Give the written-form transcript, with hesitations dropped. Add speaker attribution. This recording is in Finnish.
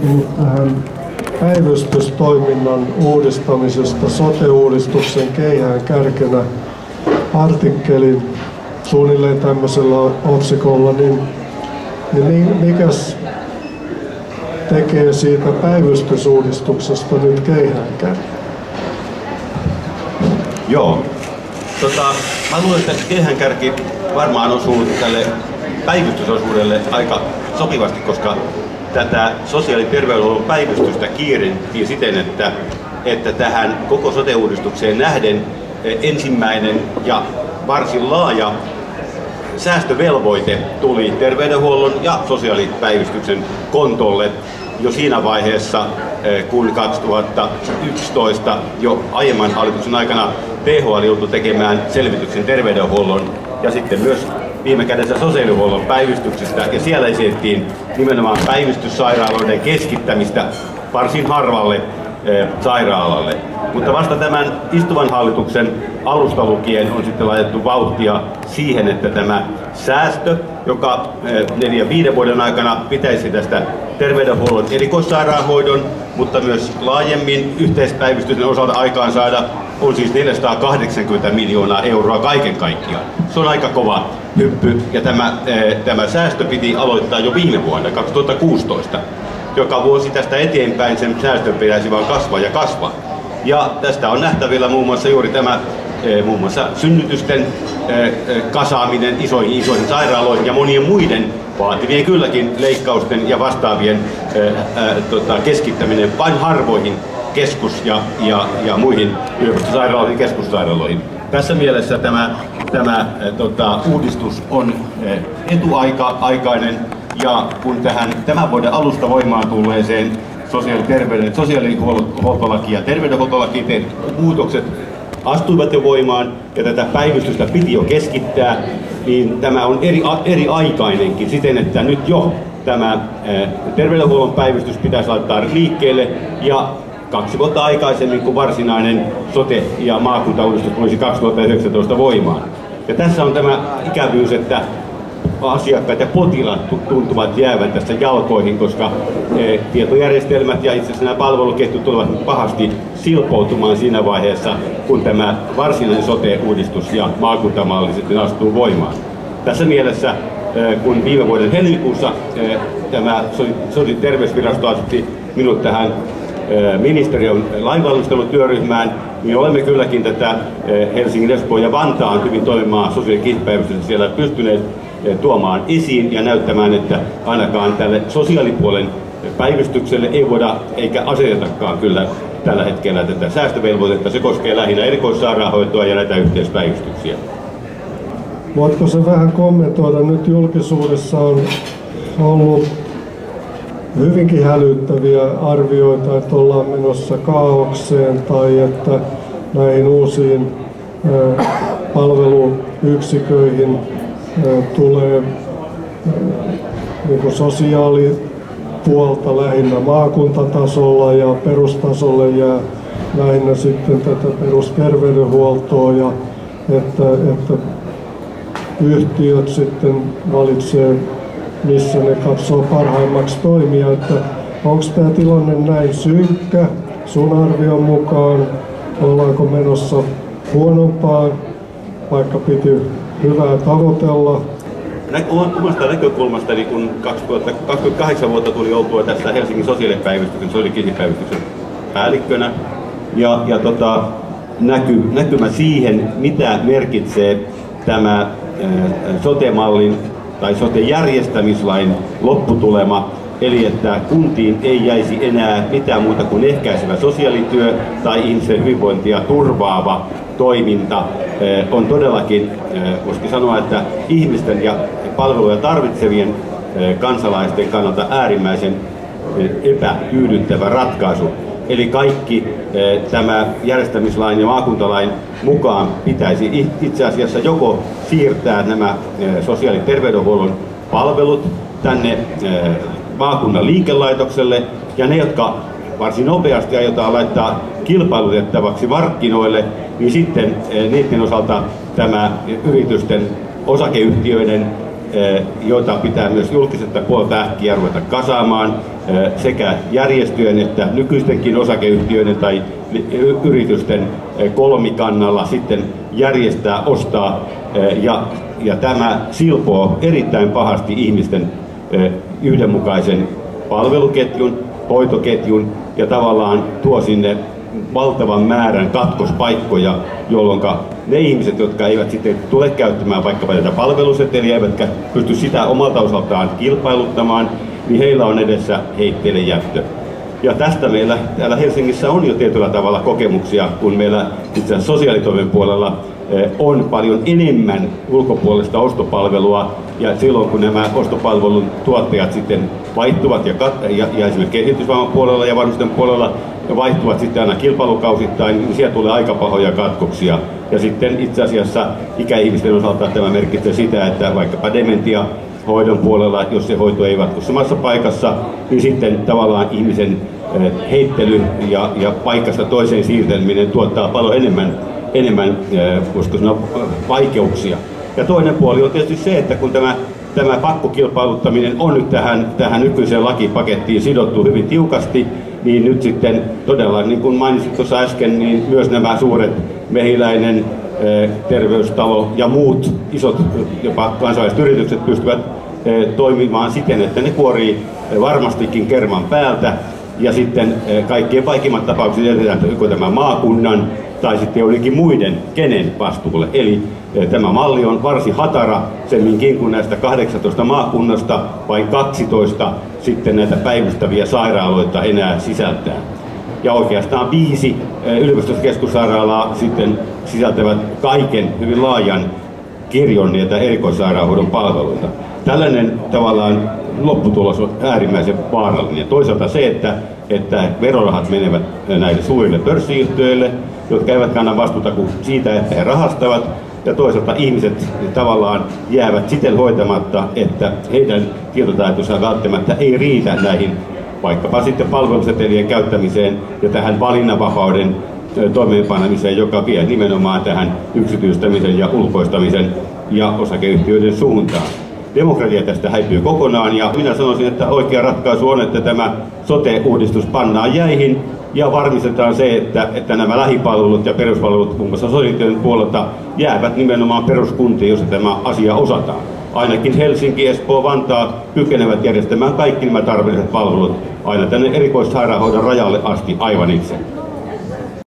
Speaker 1: Tähän päivystystoiminnan uudistamisesta sote-uudistuksen keihäänkärkenä artikkelin suunnilleen tämmöisellä otsikolla, niin mikäs tekee siitä päivystysuudistuksesta nyt keihäänkärken?
Speaker 2: Joo. Mä luulen, että keihäänkärki varmaan osuu tälle päivystysosuudelle aika sopivasti, koska tätä sosiaali- ja terveydenhuollon päivystystä kiirettiin siten, että tähän koko sote-uudistukseen nähden ensimmäinen ja varsin laaja säästövelvoite tuli terveydenhuollon ja sosiaalipäivystyksen kontolle jo siinä vaiheessa, kun 2011 jo aiemman hallituksen aikana THL joutui tekemään selvityksen terveydenhuollon ja sitten myös viime kädessä sosiaalihuollon päivystyksestä, ja siellä esitettiin nimenomaan päivystyssairaaloiden keskittämistä varsin harvalle sairaalalle. Mutta vasta tämän istuvan hallituksen alusta lukien on sitten laitettu vauhtia siihen, että tämä säästö, joka 4-5 vuoden aikana pitäisi tästä terveydenhuollon erikoissairaanhoidon, mutta myös laajemmin yhteispäivystyksen osalta aikaan saada, on siis 480 miljoonaa euroa kaiken kaikkiaan. Se on aika kova hyppy, ja tämä säästö piti aloittaa jo viime vuonna, 2016. Joka vuosi tästä eteenpäin sen säästön pitäisi vaan kasvaa ja kasvaa. Ja tästä on nähtävillä muun muassa juuri tämä muun muassa synnytysten kasaaminen isoihin sairaaloihin ja monien muiden vaativien kylläkin leikkausten ja vastaavien keskittäminen vain harvoihin keskus- ja muihin yliopistosairaaloihin ja keskussairaaloihin. Tässä mielessä tämä uudistus on etuaikainen, ja kun tähän tämän vuoden alusta voimaan tulleeseen sosiaalihuoltolakiin ja terveydenhuoltolakiin tehdyt muutokset astuivat jo voimaan ja tätä päivystystä piti jo keskittää, niin tämä on eri aikainenkin siten, että nyt jo tämä terveydenhuollon päivystys pitäisi laittaa liikkeelle ja 2 vuotta aikaisemmin kuin varsinainen sote- ja maakuntauudistus tulisi 2019 voimaan. Ja tässä on tämä ikävyys, että asiakkaat ja potilaat tuntuvat jäävän tässä jalkoihin, koska tietojärjestelmät ja itse asiassa nämä palveluketjut tulevat pahasti silpoutumaan siinä vaiheessa, kun tämä varsinainen sote-uudistus ja maakuntamalli sitten astuu voimaan. Tässä mielessä, kun viime vuoden helmikuussa tämä sosiaali- ja terveysvirasto asetti minut tähän ministeriön lainvalmistelutyöryhmään, niin olemme kylläkin tätä Helsingin, Espoon ja Vantaan hyvin toimimaa sosiaali- ja kielipäivystystä siellä pystyneet tuomaan esiin ja näyttämään, että ainakaan tälle sosiaalipuolen päivystykselle ei voida eikä asetetakaan kyllä tällä hetkellä tätä säästövelvoitetta. Se koskee lähinnä erikoissairaanhoitoa ja näitä yhteispäivystyksiä.
Speaker 1: Voitko se vähän kommentoida? Nyt julkisuudessa on ollut hyvinkin hälyttäviä arvioita, että ollaan menossa kaaokseen tai että näihin uusiin palveluyksiköihin tulee niin sosiaalipuolta lähinnä maakuntatasolla ja perustasolle jää lähinnä sitten tätä perusterveydenhuoltoa ja että yhtiöt sitten valitsee, missä ne katsoo parhaimmaksi toimia. Että onko tämä tilanne näin synkkä sun arvion mukaan? Ollaanko menossa huonompaan, vaikka piti hyvää tavoitella?
Speaker 2: Omasta näkökulmastani, kun 28 vuotta tuli oltua tässä Helsingin sosiaalipäivystyksen, sosiaalikielipäivystyksen päällikkönä, ja näkymä siihen, mitä merkitsee tämä sote-mallin tai sote-järjestämislain lopputulema, eli että kuntiin ei jäisi enää mitään muuta kuin ehkäisevä sosiaalityö tai ihmisen hyvinvointia turvaava toiminta, on todellakin, voisi sanoa, että ihmisten ja palveluja tarvitsevien kansalaisten kannalta äärimmäisen epätyydyttävä ratkaisu. Eli kaikki tämä järjestämislain ja maakuntalain mukaan pitäisi itse asiassa joko siirtää nämä sosiaali- ja terveydenhuollon palvelut tänne maakunnan liikelaitokselle, ja ne, jotka varsin nopeasti aiotaan laittaa kilpailutettavaksi markkinoille, niin sitten niiden osalta tämä yritysten, osakeyhtiöiden joita pitää myös julkiselta puolta äkkiä ruveta kasaamaan sekä järjestöjen että nykyistenkin osakeyhtiöiden tai yritysten kolmikannalla sitten järjestää, ostaa ja tämä silpoo erittäin pahasti ihmisten yhdenmukaisen palveluketjun, hoitoketjun ja tavallaan tuo sinne valtavan määrän katkospaikkoja, jolloin ne ihmiset, jotka eivät sitten tule käyttämään vaikkapa tätä palveluseteliä, eivätkä pysty sitä omalta osaltaan kilpailuttamaan, niin heillä on edessä heitteille jättö. Ja tästä meillä täällä Helsingissä on jo tietyllä tavalla kokemuksia, kun meillä itse asiassa sosiaalitoimen puolella on paljon enemmän ulkopuolista ostopalvelua, ja silloin kun nämä ostopalvelun tuottajat sitten vaihtuvat ja esimerkiksi kehitysvamman puolella ja vanhusten puolella vaihtuvat sitten aina kilpailukausittain, niin siellä tulee aika pahoja katkoksia. Ja sitten itse asiassa ikäihmisten osalta tämä merkitsee sitä, että vaikkapa dementiahoidon puolella, jos se hoito ei jatku samassa paikassa, niin sitten tavallaan ihmisen heittely ja paikasta toiseen siirteleminen tuottaa paljon enemmän voisiko sanoa, vaikeuksia. Ja toinen puoli on tietysti se, että kun tämä pakkokilpailuttaminen on nyt tähän nykyiseen lakipakettiin sidottu hyvin tiukasti, niin nyt sitten todella, niin kuin mainitsin tuossa äsken, niin myös nämä suuret Mehiläinen, Terveystalo ja muut isot, jopa kansainväliset yritykset pystyvät toimimaan siten, että ne kuorii varmastikin kerman päältä. Ja sitten kaikkien vaikeimmat tapaukset jätetään joko tämän maakunnan tai sitten joidenkin muiden kenen vastuulle. Eli tämä malli on varsin hatara, semminkin kun näistä 18 maakunnasta vain 12 sitten näitä päivystäviä sairaaloita enää sisältää. Ja oikeastaan 5 yliopistoskeskussairaalaa sitten sisältävät kaiken hyvin laajan kirjon niitä erikoissairaanhoidon palveluita. Tällainen tavallaan lopputulos on äärimmäisen vaarallinen. Toisaalta se, että verorahat menevät näille suurille pörssiyhtiöille, jotka eivät kanna vastuuta kuin siitä, että he rahastavat, ja toisaalta ihmiset tavallaan jäävät siten hoitamatta, että heidän tietotaitonsa välttämättä ei riitä näihin vaikkapa sitten palvelusetelien käyttämiseen ja tähän valinnanvapauden toimeenpanemiseen, joka vie nimenomaan tähän yksityistämisen ja ulkoistamisen ja osakeyhtiöiden suuntaan. Demokratia tästä häipyy kokonaan, ja minä sanoisin, että oikea ratkaisu on, että tämä sote-uudistus pannaan jäihin ja varmistetaan se, että nämä lähipalvelut ja peruspalvelut muun muassa sosiaalityön puolelta jäävät nimenomaan peruskuntiin, jossa tämä asia osataan. Ainakin Helsinki, Espoo, Vantaa kykenevät järjestämään kaikki nämä tarpeelliset palvelut aina tänne erikoissairaanhoidon rajalle asti aivan itse.